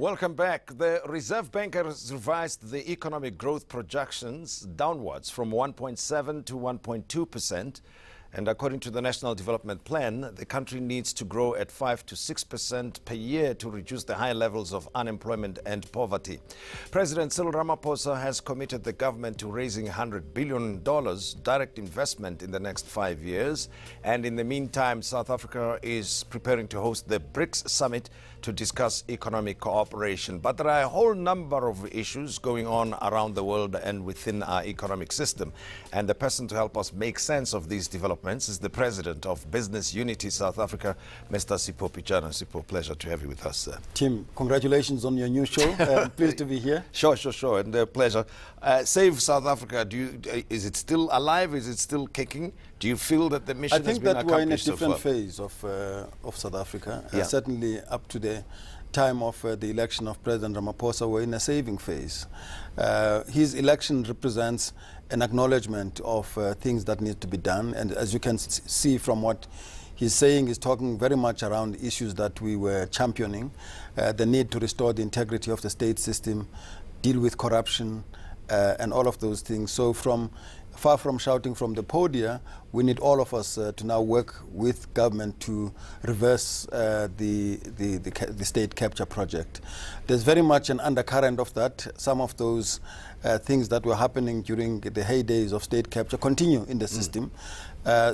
Welcome back. The Reserve Bank has revised the economic growth projections downwards from 1.7 to 1.2%. And according to the National Development Plan, the country needs to grow at 5 to 6% per year to reduce the high levels of unemployment and poverty. President Cyril Ramaphosa has committed the government to raising $100 billion direct investment in the next 5 years. And in the meantime, South Africa is preparing to host the BRICS summit to discuss economic cooperation. But there are a whole number of issues going on around the world and within our economic system. And the person to help us make sense of these developments is the President of Business Unity South Africa, Mr. Sipho Pityana. Sipho, pleasure to have you with us, sir. Tim, congratulations on your new show. Pleased to be here. Sure, and pleasure. Save South Africa, is it still alive? Is it still kicking? Do you feel that the mission has been accomplished so far? I think that we're in a different phase of South Africa. Yeah. Certainly up to the time of the election of President Ramaphosa, we're in a saving phase. His election represents an acknowledgement of things that need to be done. And as you can see from what he's saying, he's talking very much around issues that we were championing. The need to restore the integrity of the state system, deal with corruption, and all of those things. So far from shouting from the podium, we need all of us to now work with government to reverse the state capture project. There's very much an undercurrent of that. Some of those things that were happening during the heydays of state capture continue in the system.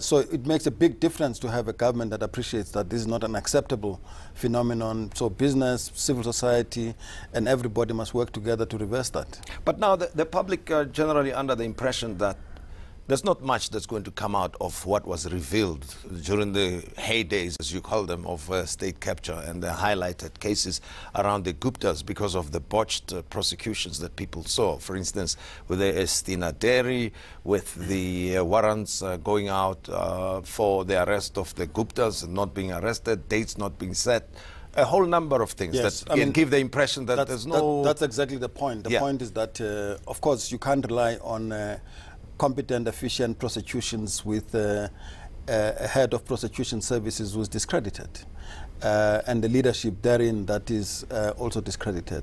So it makes a big difference to have a government that appreciates that this is not an acceptable phenomenon. So business, civil society, and everybody must work together to reverse that. But now the public are generally under the impression that there's not much that's going to come out of what was revealed during the heydays, as you call them, of state capture and the highlighted cases around the Guptas because of the botched prosecutions that people saw. For instance, with the Estina Dairy, with the warrants going out for the arrest of the Guptas and not being arrested, dates not being set. A whole number of things that give the impression that there's no... That's exactly the point. The point is that, of course, you can't rely on competent, efficient prosecutions with a head of prosecution services who's discredited, and the leadership therein that is also discredited.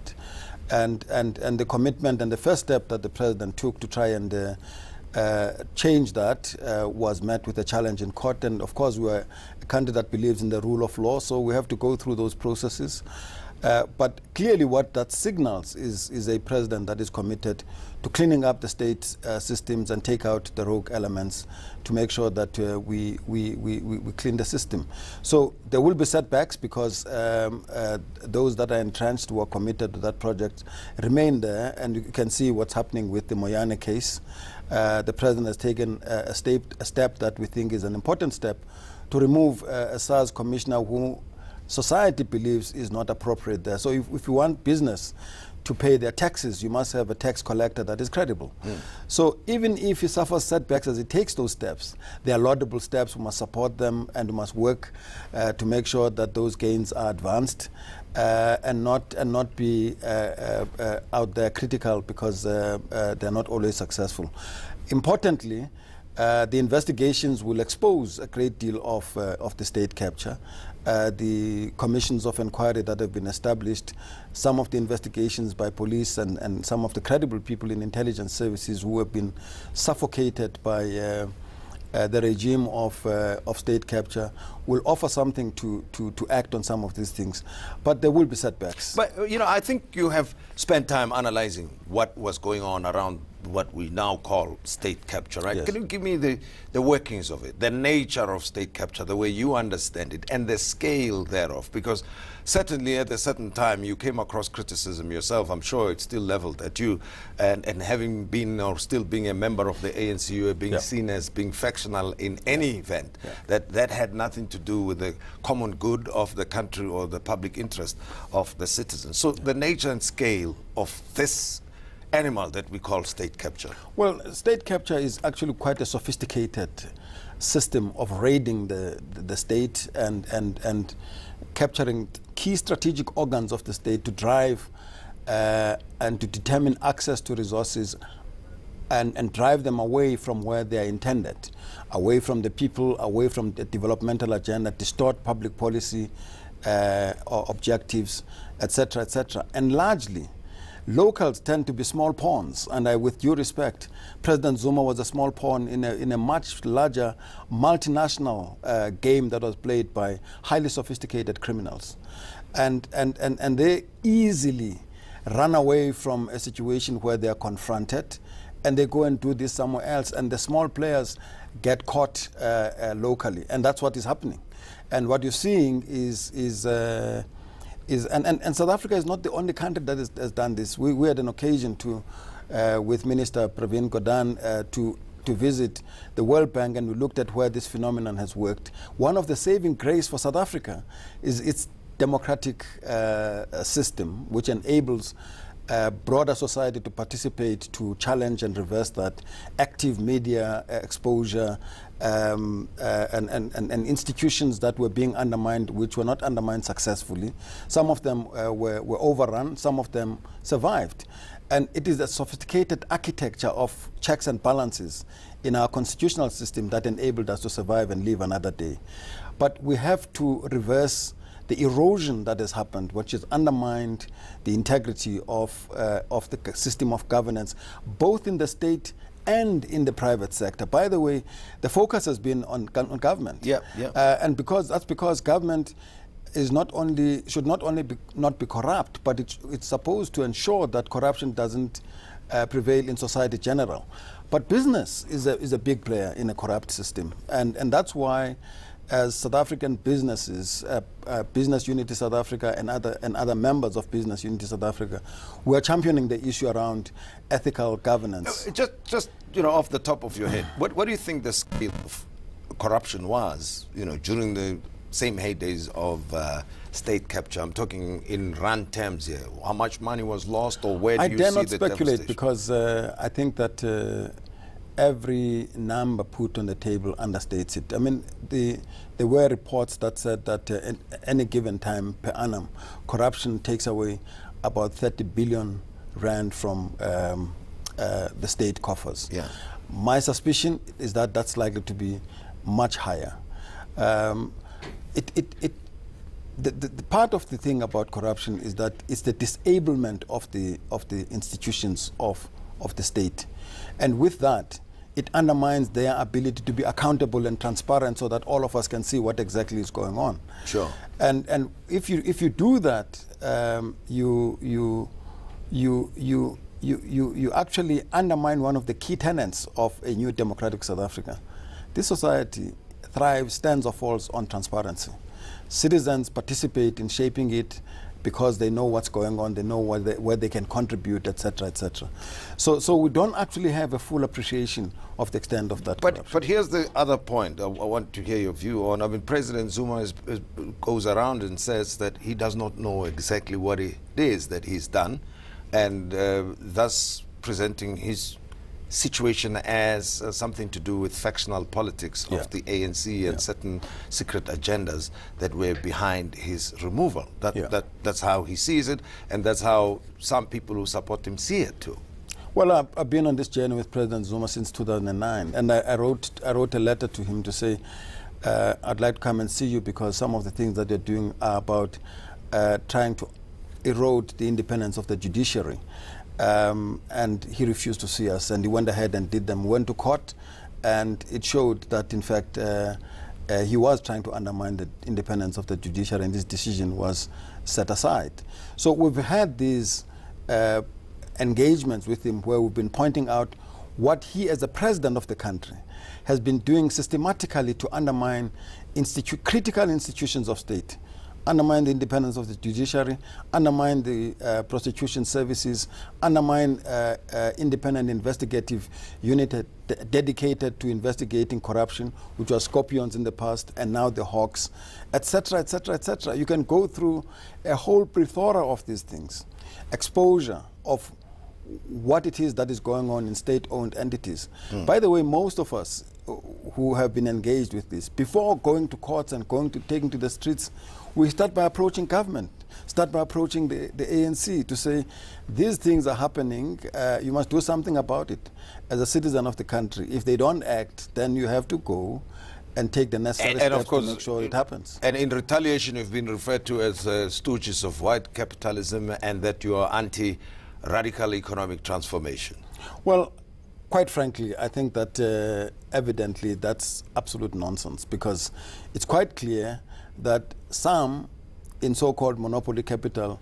And the commitment and the first step that the president took to try and change that was met with a challenge in court. And of course, we're a country that believes in the rule of law, so we have to go through those processes. But clearly what that signals is a president that is committed to cleaning up the state systems and take out the rogue elements to make sure that we clean the system. So there will be setbacks because those that are entrenched who are committed to that project remain there, and you can see what's happening with the Moyane case. The president has taken a step that we think is an important step to remove a SARS commissioner who society believes is not appropriate there. So if you want business to pay their taxes, you must have a tax collector that is credible. So even if he suffers setbacks as he takes those steps, they are laudable steps. We must support them and we must work to make sure that those gains are advanced and not be out there critical because they're not always successful. Importantly, the investigations will expose a great deal of the state capture. The commissions of inquiry that have been established, some of the investigations by police and some of the credible people in intelligence services who have been suffocated by the regime of state capture will offer something to act on some of these things. But there will be setbacks. But, you know, I think you have spent time analyzing what was going on around what we now call state capture, right? Yes. Can you give me the workings of it, the nature of state capture, the way you understand it, and the scale thereof? Because certainly at a certain time you came across criticism yourself. I'm sure it's still leveled at you. And having been or still being a member of the ANC, you are being seen as being factional in any event, that had nothing to do with the common good of the country or the public interest of the citizens. So the nature and scale of this animal that we call state capture. Well, state capture is actually quite a sophisticated system of raiding the state and capturing key strategic organs of the state to drive and to determine access to resources and drive them away from where they are intended, away from the people, away from the developmental agenda, distort public policy, or objectives, etc., etc. And largely, locals tend to be small pawns, and with due respect, President Zuma was a small pawn in a much larger multinational game that was played by highly sophisticated criminals. And they easily run away from a situation where they are confronted, and they go and do this somewhere else, and the small players get caught locally, and that's what is happening. And what you're seeing and South Africa is not the only country that has done this. We had an occasion to, with Minister Pravin Gordhan, to visit the World Bank, and we looked at where this phenomenon has worked. One of the saving grace for South Africa is its democratic system, which enables broader society to participate, to challenge and reverse that, active media exposure, and institutions that were being undermined, which were not undermined successfully. Some of them were overrun, some of them survived. And it is a sophisticated architecture of checks and balances in our constitutional system that enabled us to survive and live another day. But we have to reverse the erosion that has happened, which has undermined the integrity of the system of governance, both in the state and in the private sector. By the way, the focus has been on government. Yeah. And that's because government is should not be corrupt, but it's supposed to ensure that corruption doesn't prevail in society general. But business is a big player in a corrupt system, and that's why, as South African businesses, Business Unity South Africa and other members of Business Unity South Africa, we are championing the issue around ethical governance. Just off the top of your head, what do you think the scale of corruption was, during the same heydays of state capture? I'm talking in rand terms here. How much money was lost, or where do you see the devastation? I dare not speculate, because I think that every number put on the table understates it. I mean, there were reports that said that at any given time per annum, corruption takes away about 30 billion rand from the state coffers. Yeah. My suspicion is that that's likely to be much higher. The part of the thing about corruption is that it's the disablement of the institutions of the state, and with that, it undermines their ability to be accountable and transparent, so that all of us can see what exactly is going on. Sure. And if you do that, you actually undermine one of the key tenets of a new democratic South Africa. This society thrives, stands or falls on transparency. Citizens participate in shaping it because they know what's going on, they know where they can contribute, etc., etc. So we don't actually have a full appreciation of the extent of that corruption. But here's the other point I want to hear your view on. I mean, President Zuma goes around and says that he does not know exactly what it is that he's done, and thus presenting his situation as something to do with factional politics of the ANC and certain secret agendas that were behind his removal. That's how he sees it, and that's how some people who support him see it too. Well, I've been on this journey with President Zuma since 2009, and I wrote a letter to him to say, I'd like to come and see you because some of the things that you're doing are about trying to erode the independence of the judiciary. And he refused to see us, and he went ahead and did them. We went to court, and it showed that, in fact, he was trying to undermine the independence of the judiciary, and this decision was set aside. So we've had these engagements with him where we've been pointing out what he, as the president of the country, has been doing systematically to undermine critical institutions of state, undermine the independence of the judiciary, undermine the prosecution services, undermine independent investigative unit dedicated to investigating corruption, which was Scorpions in the past, and now the Hawks, etc., etc., etc. You can go through a whole plethora of these things. Exposure of what it is that is going on in state-owned entities. By the way, most of us who have been engaged with this, before going to courts and taking to the streets, we start by approaching government, start by approaching the ANC to say, these things are happening, you must do something about it as a citizen of the country. If they don't act, then you have to go and take the necessary steps of course, to make sure it happens. And in retaliation, you've been referred to as stooges of white capitalism and that you are anti-radical economic transformation. Well, quite frankly, I think that evidently that's absolute nonsense, because it's quite clear that some in so-called monopoly capital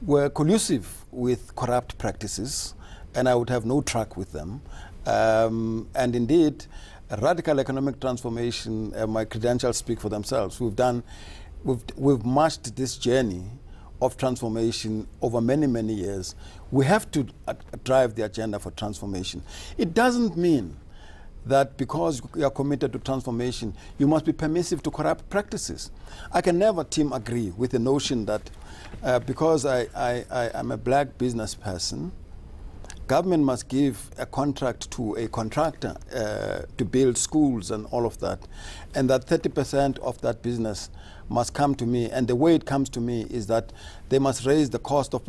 were collusive with corrupt practices, and I would have no track with them. And indeed, a radical economic transformation, my credentials speak for themselves. We've marched this journey of transformation over many, many years. We have to drive the agenda for transformation. It doesn't mean that because you are committed to transformation, you must be permissive to corrupt practices. I can never, Tim, agree with the notion that because I am a black business person, government must give a contract to a contractor to build schools and all of that, and that 30% of that business must come to me. And the way it comes to me is that they must raise the cost of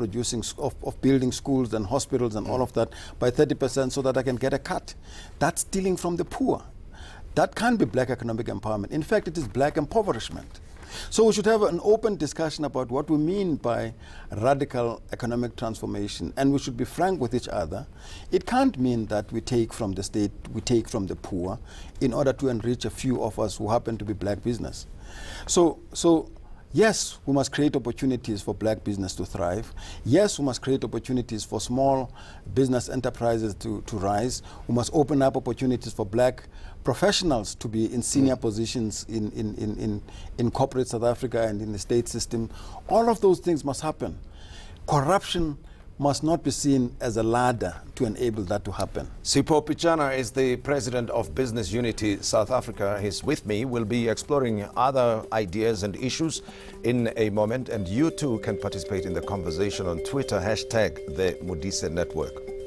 building schools and hospitals and all of that by 30% so that I can get a cut. That's stealing from the poor. That can't be black economic empowerment. In fact, it is black impoverishment. So we should have an open discussion about what we mean by radical economic transformation, and we should be frank with each other. It can't mean that we take from the state, we take from the poor in order to enrich a few of us who happen to be black business. So yes, we must create opportunities for black business to thrive. Yes, we must create opportunities for small business enterprises to rise. We must open up opportunities for black professionals to be in senior positions in corporate South Africa and in the state system. All of those things must happen. Corruption must not be seen as a ladder to enable that to happen. Sipho Pityana is the president of Business Unity South Africa. He's with me. We'll be exploring other ideas and issues in a moment, and you too can participate in the conversation on Twitter, #the Modise Network.